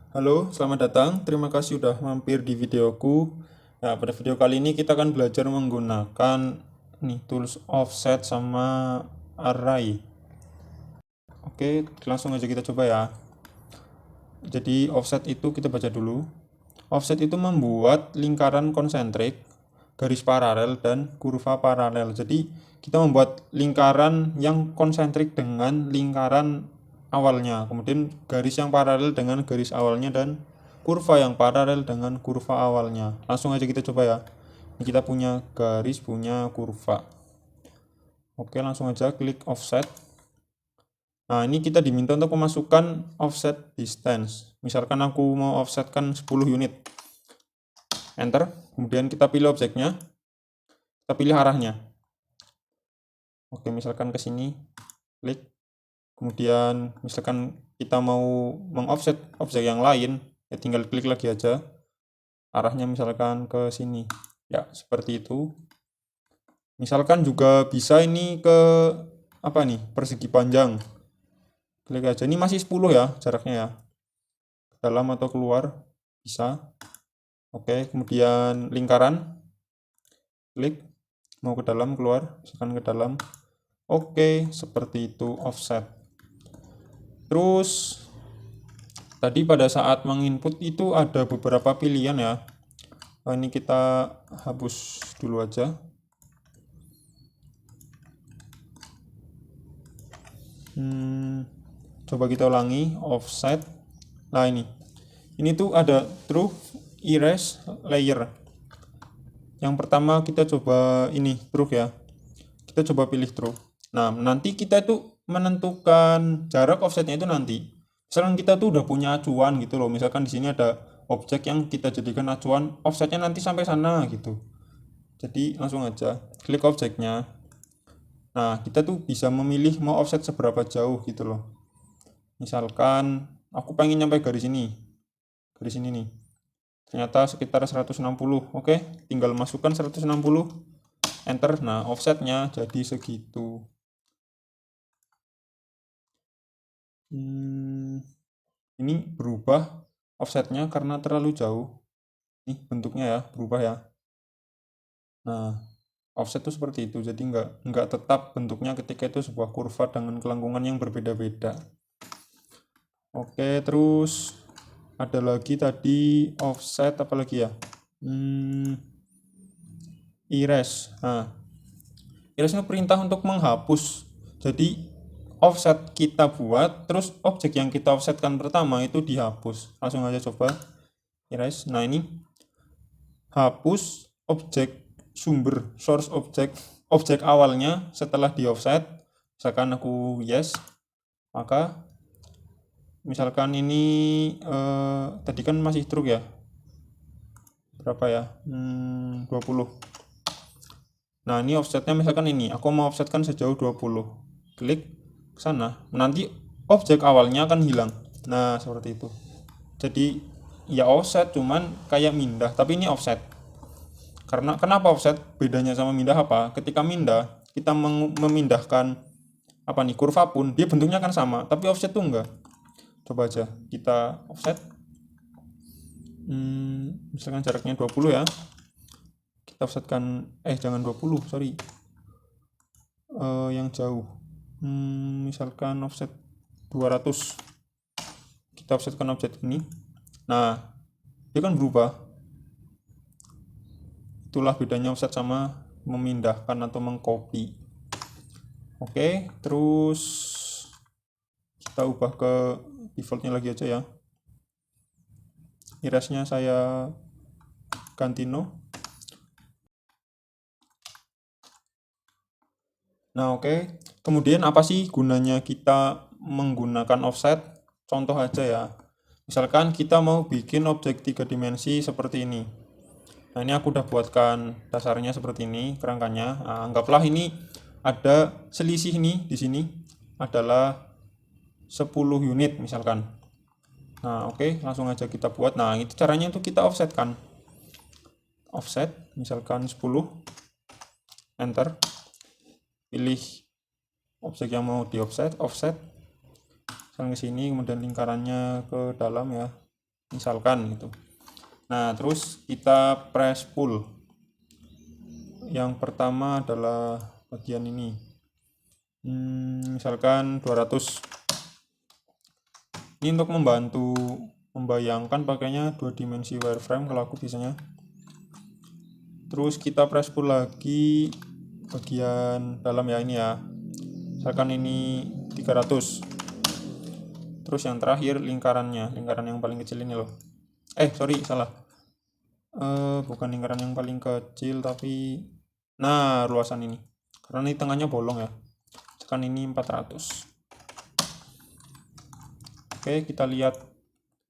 Halo, selamat datang. Terima kasih sudah mampir di videoku. Nah, pada video kali ini kita akan belajar menggunakan nih tools offset sama array. Oke, langsung aja kita coba ya. Jadi offset itu kita baca dulu. Offset itu membuat lingkaran konsentrik, garis paralel dan kurva paralel. Jadi kita membuat lingkaran yang konsentrik dengan lingkaran awalnya, kemudian garis yang paralel dengan garis awalnya dan kurva yang paralel dengan kurva awalnya. Langsung aja kita coba ya. Ini kita punya garis, punya kurva. Oke, langsung aja klik offset. Nah, ini kita diminta untuk memasukkan offset distance. Misalkan aku mau offsetkan 10 unit. Enter, kemudian kita pilih objeknya, kita pilih arahnya. Oke, misalkan ke sini, klik. Kemudian misalkan kita mau mengoffset objek yang lain, ya tinggal klik lagi aja. Arahnya misalkan ke sini. Ya, seperti itu. Misalkan juga bisa ini ke apa nih? Persegi panjang. Klik aja. Ini masih 10 ya jaraknya ya. Dalam atau keluar bisa. Oke, kemudian lingkaran. Klik. Mau ke dalam, keluar, misalkan ke dalam. Oke, seperti itu offset. Terus tadi pada saat menginput itu ada beberapa pilihan ya. Ini kita hapus dulu aja. Coba kita ulangi offset. Nah, ini tuh ada true, erase, layer. Yang pertama kita coba ini true ya. Kita coba pilih true. Nah, nanti kita tuh menentukan jarak offsetnya itu nanti. Misalkan kita tuh udah punya acuan gitu loh. Misalkan di sini ada objek yang kita jadikan acuan, offsetnya nanti sampai sana gitu. Jadi langsung aja klik objeknya. Nah, kita tuh bisa memilih mau offset seberapa jauh gitu loh. Misalkan aku pengen nyampe garis ini. Garis ini nih. Ternyata sekitar 160. Oke, tinggal masukkan 160. Enter. Nah, offsetnya jadi segitu. Ini berubah offsetnya karena terlalu jauh. Nih bentuknya ya, berubah ya. Nah, offset itu seperti itu. Jadi nggak tetap bentuknya ketika itu sebuah kurva dengan kelengkungan yang berbeda-beda. Oke, terus ada lagi tadi offset apa lagi ya? Erase. Nah, erase itu perintah untuk menghapus. Jadi offset kita buat, terus objek yang kita offsetkan pertama itu dihapus. Langsung aja coba erase. Nah, ini hapus objek sumber, source objek awalnya setelah di offset. Misalkan aku yes, maka misalkan ini tadi kan masih true ya, berapa ya, 20. Nah, ini offsetnya misalkan ini aku mau offsetkan sejauh 20, klik ke sana, nanti objek awalnya akan hilang. Nah, seperti itu. Jadi ya offset cuman kayak mindah, tapi ini offset. Karena kenapa offset? Bedanya sama mindah apa? Ketika mindah, kita memindahkan apa nih kurva pun dia bentuknya kan sama, tapi offset tuh enggak. Coba aja kita offset. Misalkan jaraknya 20 ya. Kita offsetkan jangan 20, sorry. Yang jauh. Misalkan offset 200. Kita offsetkan objek ini. Nah, dia kan berubah. Itulah bedanya offset sama memindahkan atau mengcopy. Oke, terus kita ubah ke defaultnya lagi aja ya. Erase-nya saya ganti no. Nah, oke. Kemudian apa sih gunanya kita menggunakan offset? Contoh aja ya. Misalkan kita mau bikin objek 3 dimensi seperti ini. Nah, ini aku udah buatkan dasarnya seperti ini, kerangkanya. Nah, anggaplah ini ada selisih nih di sini adalah 10 unit misalkan. Nah, oke, langsung aja kita buat. Nah, itu caranya itu kita offsetkan. Offset misalkan 10. Enter. Pilih objek yang mau di offset, sekarang ke sini, kemudian lingkarannya ke dalam ya. misalkan gitu. Nah, terus kita press pull. Yang pertama adalah bagian ini. Misalkan 200. Ini untuk membantu membayangkan pakainya 2 dimensi wireframe kalau aku biasanya. Terus kita press pull lagi bagian dalam ya, ini ya. Misalkan ini 300. Terus yang terakhir lingkarannya, lingkaran yang paling kecil ini loh. Sorry, salah. Bukan lingkaran yang paling kecil, tapi nah, luasan ini. Karena ini tengahnya bolong ya. Misalkan ini 400. Oke, kita lihat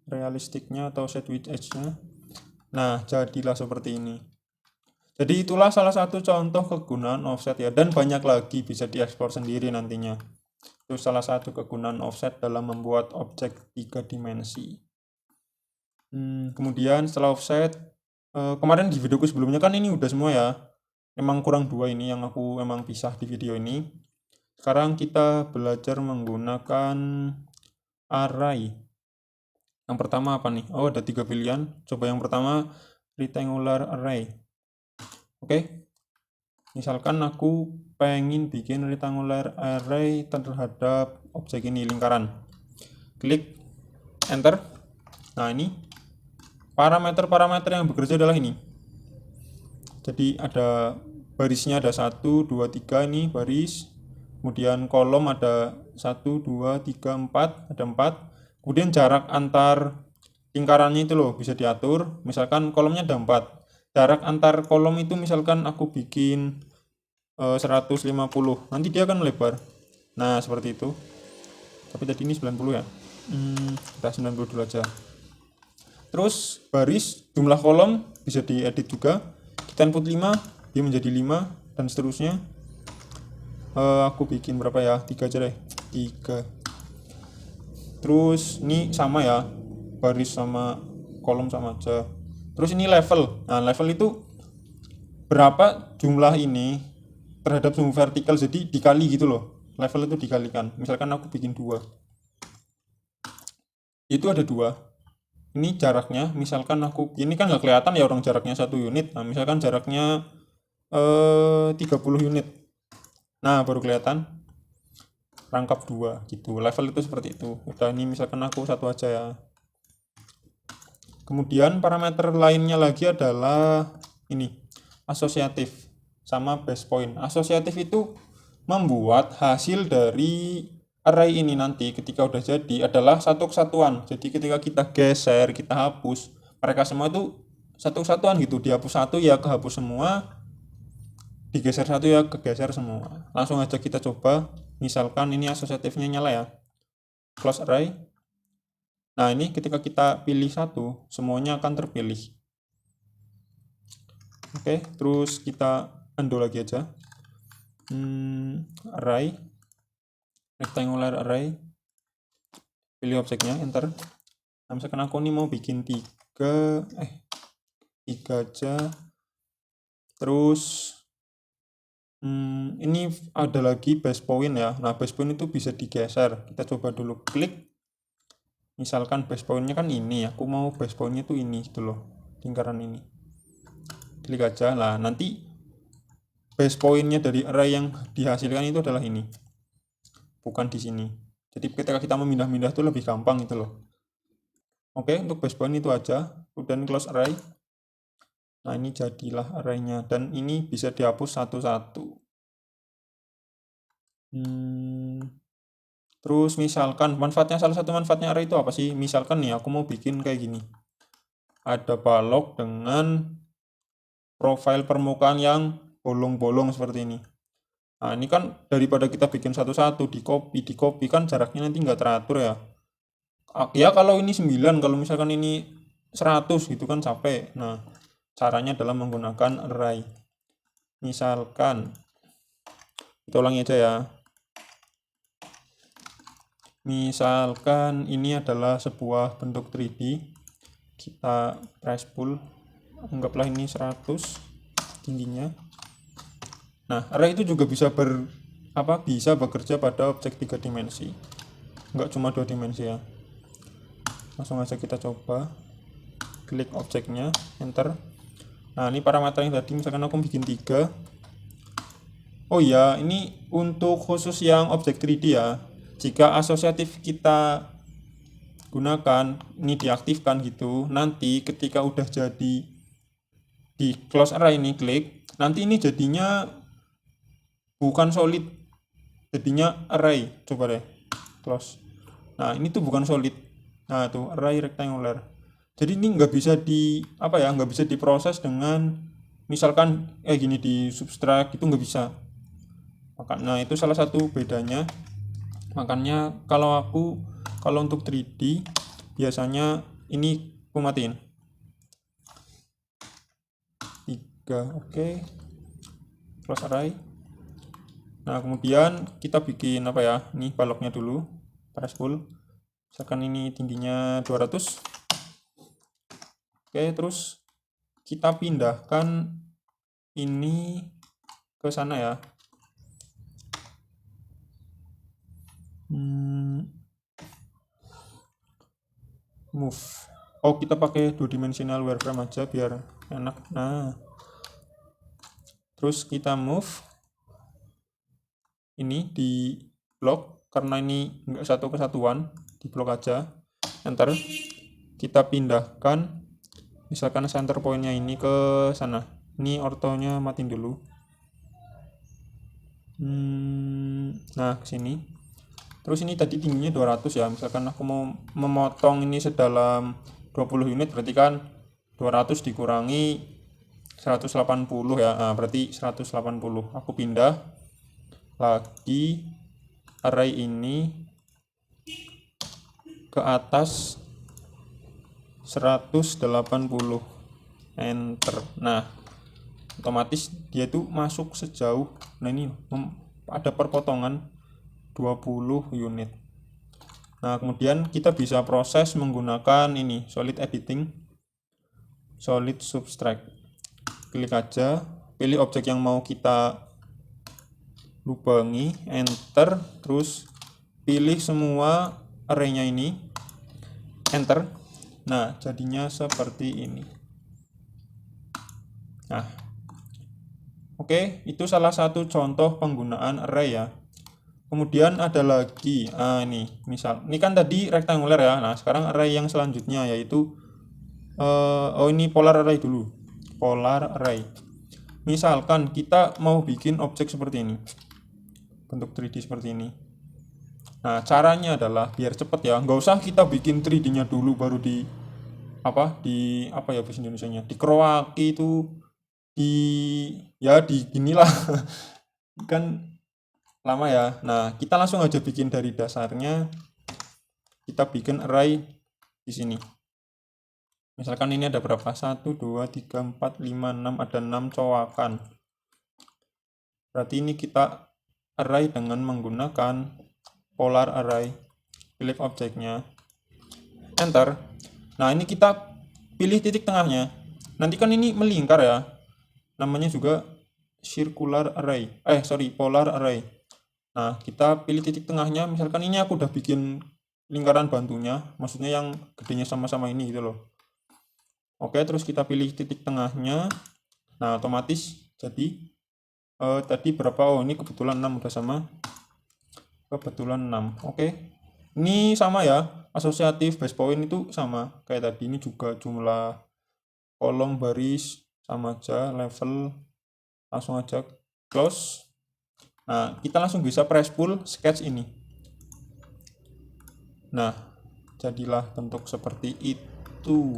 realistiknya atau set width edge-nya. Nah, jadilah seperti ini. Jadi itulah salah satu contoh kegunaan offset ya, dan banyak lagi bisa diekspor sendiri nantinya. Itu salah satu kegunaan offset dalam membuat objek 3 dimensi. Kemudian setelah offset, kemarin di videoku sebelumnya kan ini udah semua ya. Memang kurang 2 ini yang aku memang pisah di video ini. Sekarang kita belajar menggunakan array. Yang pertama apa nih? Oh, ada 3 pilihan. Coba yang pertama, rectangular array. Oke. Misalkan aku pengen bikin rectangular array terhadap objek ini, lingkaran. Klik enter. Nah, ini parameter-parameter yang bekerja adalah ini. Jadi ada barisnya ada 1, 2, 3 ini baris. Kemudian kolom ada 1, 2, 3, 4, ada 4. Kemudian jarak antar lingkarannya itu loh bisa diatur. Misalkan kolomnya ada 4. Jarak antar kolom itu misalkan aku bikin 150, nanti dia akan melebar. Nah, seperti itu. Tapi tadi ini 90 ya. Kita 90 dulu aja. Terus baris, jumlah kolom bisa diedit juga. Kita input 5, dia menjadi 5 dan seterusnya. Aku bikin berapa ya? 3 aja deh. 3. Terus ini sama ya. Baris sama kolom sama aja. Terus ini level. Nah, level itu berapa jumlah ini terhadap sumbu vertikal, jadi dikali gitu loh. Level itu dikalikan. Misalkan aku bikin 2. Itu ada 2. Ini jaraknya, misalkan aku, ini kan nggak kelihatan ya orang jaraknya 1 unit. Nah, misalkan jaraknya 30 unit. Nah, baru kelihatan rangkap 2 gitu. Level itu seperti itu. Udah, ini misalkan aku 1 aja ya. Kemudian parameter lainnya lagi adalah ini, asosiatif sama base point. Asosiatif itu membuat hasil dari array ini nanti ketika udah jadi adalah satu kesatuan. Jadi ketika kita geser, kita hapus, mereka semua itu satu kesatuan gitu. Dihapus satu ya kehapus semua, digeser satu ya kegeser semua. Langsung aja kita coba. Misalkan ini asosiatifnya nyala ya. Close array. Nah, ini ketika kita pilih satu, semuanya akan terpilih. Oke, terus kita undo lagi aja. Array, rectangular array, pilih objeknya, enter. Nah, misalkan aku ini mau bikin 3 aja. Terus ini ada lagi base point ya. Nah, base point itu bisa digeser. Kita coba dulu klik. Misalkan base point-nya kan ini, aku mau base point-nya tuh ini gitu loh, lingkaran ini. Klik aja lah, nanti base point-nya dari array yang dihasilkan itu adalah ini, bukan di sini. Jadi ketika kita memindah-mindah itu lebih gampang gitu loh. Oke, untuk base point itu aja. Kemudian close array. Nah, ini jadilah array-nya, dan ini bisa dihapus satu-satu. Terus misalkan salah satu manfaatnya array itu apa sih? Misalkan nih aku mau bikin kayak gini. Ada balok dengan profil permukaan yang bolong-bolong seperti ini. Nah, ini kan daripada kita bikin satu-satu di copy kan jaraknya nanti nggak teratur ya. Ya kalau ini 9, kalau misalkan ini 100 gitu kan capek. Nah, caranya adalah menggunakan array. Misalkan kita ulangi aja ya. Misalkan ini adalah sebuah bentuk 3D. Kita press pull. Anggaplah ini 100 tingginya. Nah, array itu juga bisa bekerja pada objek 3 dimensi. Enggak cuma 2 dimensi ya. Langsung aja kita coba. klik objeknya, enter. Nah ini parameter yang tadi misalkan aku bikin 3. Oh iya, ini untuk khusus yang objek 3D ya. Jika asosiatif kita gunakan, ini diaktifkan gitu, nanti ketika udah jadi di close array ini klik, nanti ini jadinya bukan solid, jadinya array. Coba deh close. Nah ini tuh bukan solid. Nah tuh array rectangular. Jadi ini nggak bisa nggak bisa diproses dengan misalkan gini di subtract itu nggak bisa. Makanya itu salah satu bedanya. Makanya kalau untuk 3D biasanya ini aku matiin 3. Oke. Close array. Nah kemudian kita bikin ini baloknya dulu, press full. Misalkan ini tingginya 200. Oke, terus kita pindahkan ini ke sana ya. Move. Oh, kita pakai 2-dimensional wireframe aja biar enak. Nah, terus kita move ini di blok, karena ini enggak satu kesatuan, di blok aja, enter. Kita pindahkan misalkan center point-nya ini ke sana. Ini ortonya matiin dulu. Nah, ke sini. Terus ini tadi tingginya 200 ya. Misalkan aku mau memotong ini sedalam 20 unit, berarti kan 200 dikurangi 180 ya. Nah, berarti 180. Aku pindah lagi array ini ke atas 180. Enter. Nah, otomatis dia itu masuk sejauh. Nah, ini ada perpotongan 20 unit. Nah kemudian kita bisa proses menggunakan ini solid editing, solid subtract. Klik aja, pilih objek yang mau kita lubangi, enter, terus pilih semua arraynya ini, enter. Nah jadinya seperti ini. Nah oke, itu salah satu contoh penggunaan array ya. Kemudian ada lagi, ini misal, ini kan tadi rectangular ya. Nah sekarang array yang selanjutnya yaitu ini polar array dulu. Polar array. Misalkan kita mau bikin objek seperti ini, bentuk 3D seperti ini. Nah caranya adalah biar cepet ya, nggak usah kita bikin 3D-nya dulu baru di bahasa Indonesianya, dikeroaki itu di ginilah kan lama ya. Nah kita langsung aja bikin dari dasarnya. Kita bikin array di sini. Misalkan ini ada berapa? 1, 2, 3, 4, 5, 6, ada 6 cowakan. Berarti ini kita array dengan menggunakan polar array. Pilih objeknya, enter. Nah ini kita pilih titik tengahnya. Nanti kan ini melingkar ya, namanya juga circular array, polar array. Nah kita pilih titik tengahnya, misalkan ini aku udah bikin lingkaran bantunya, maksudnya yang gedenya sama-sama ini gitu loh. Oke, terus kita pilih titik tengahnya. Nah otomatis jadi tadi berapa? Oh ini kebetulan 6, udah sama, kebetulan 6. Oke, ini sama ya, asosiatif base point itu sama kayak tadi. Ini juga jumlah kolom baris sama aja, level langsung aja close. Nah kita langsung bisa press full sketch ini. Nah jadilah bentuk seperti itu.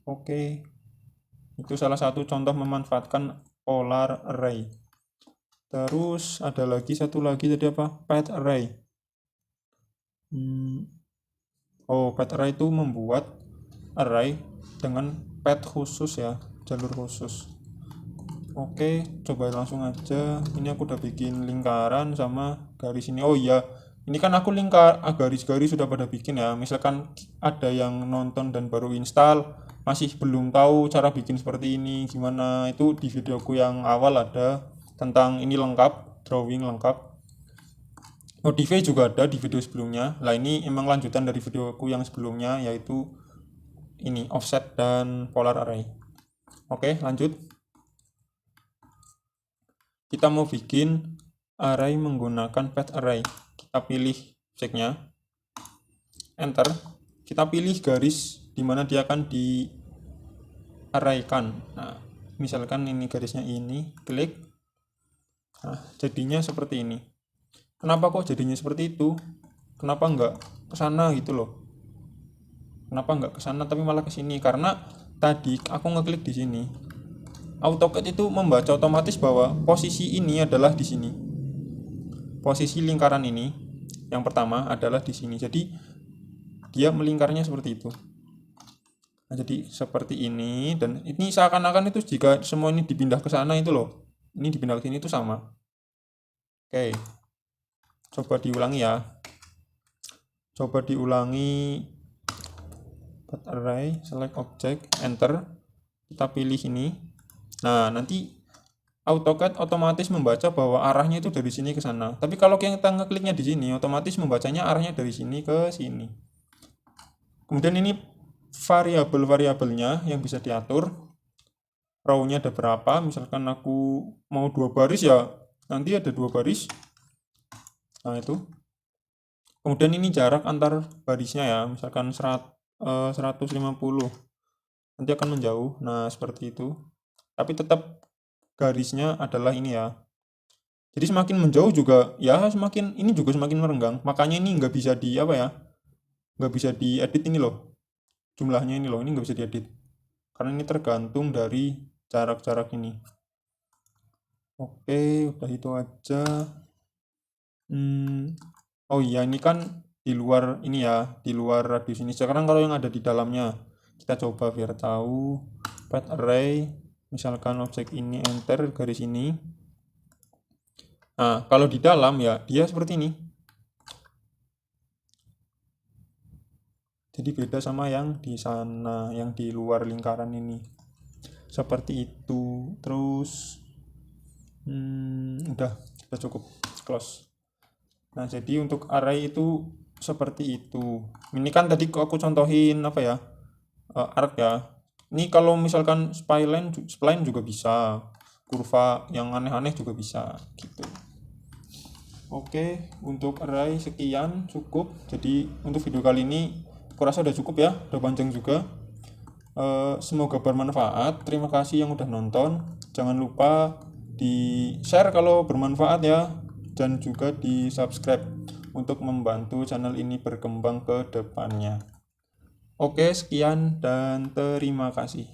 Oke, itu salah satu contoh memanfaatkan polar array. Terus ada lagi satu lagi tadi apa? Path array. Path array itu membuat array dengan path khusus ya, jalur khusus. Oke, coba langsung aja. Ini aku udah bikin lingkaran sama garis ini. Oh iya, ini kan aku garis-garis sudah pada bikin ya. Misalkan ada yang nonton dan baru install, masih belum tahu cara bikin seperti ini gimana, itu di videoku yang awal ada tentang ini lengkap, drawing lengkap. Modify juga ada di video sebelumnya. Lah ini emang lanjutan dari videoku yang sebelumnya, yaitu ini offset dan polar array. Oke, lanjut. Kita mau bikin array menggunakan path array. Kita pilih objeknya, enter. Kita pilih garis di mana dia akan di arraykan. Nah, misalkan ini garisnya ini, klik. Nah, jadinya seperti ini. Kenapa kok jadinya seperti itu? Kenapa nggak ke sana gitu loh? Kenapa nggak ke sana tapi malah ke sini? Karena tadi aku ngeklik di sini. AutoCAD itu membaca otomatis bahwa posisi ini adalah di sini. Posisi lingkaran ini yang pertama adalah di sini. Jadi dia melingkarnya seperti itu. Nah, jadi seperti ini, dan ini seakan-akan itu jika semua ini dipindah ke sana itu loh. Ini dipindah ke sini itu sama. Oke. Coba diulangi ya. Coba diulangi. Path array, select object, enter. Kita pilih ini. Nah, nanti AutoCAD otomatis membaca bahwa arahnya itu dari sini ke sana. Tapi kalau kita ngekliknya di sini, otomatis membacanya arahnya dari sini ke sini. Kemudian ini variabel-variabelnya yang bisa diatur. Row-nya ada berapa? Misalkan aku mau 2 baris ya, nanti ada 2 baris. Nah, itu. Kemudian ini jarak antar barisnya ya, misalkan 150. Nanti akan menjauh. Nah, seperti itu. Tapi tetap garisnya adalah ini ya. Jadi semakin menjauh juga ya semakin ini juga semakin merenggang. Makanya ini nggak bisa di apa ya? Nggak bisa diedit ini loh. Jumlahnya ini loh, ini nggak bisa diedit. Karena ini tergantung dari jarak-jarak ini. Oke, udah itu aja. Oh iya, ini kan di luar ini ya, di luar radius ini. Sekarang kalau yang ada di dalamnya, kita coba biar tahu. Path array, misalkan objek ini, enter garis ini. Nah, kalau di dalam ya dia seperti ini. Jadi beda sama yang di sana, yang di luar lingkaran ini. Seperti itu. Terus udah cukup, close. Nah, jadi untuk array itu seperti itu. Ini kan tadi aku contohin apa ya? Arc ya. Ini kalau misalkan spline juga bisa. Kurva yang aneh-aneh juga bisa gitu. Oke, untuk array sekian cukup. Jadi untuk video kali ini aku rasa udah cukup ya, udah panjang juga. Semoga bermanfaat. Terima kasih yang udah nonton. Jangan lupa di share kalau bermanfaat ya, dan juga di subscribe untuk membantu channel ini berkembang ke depannya. Oke, sekian dan terima kasih.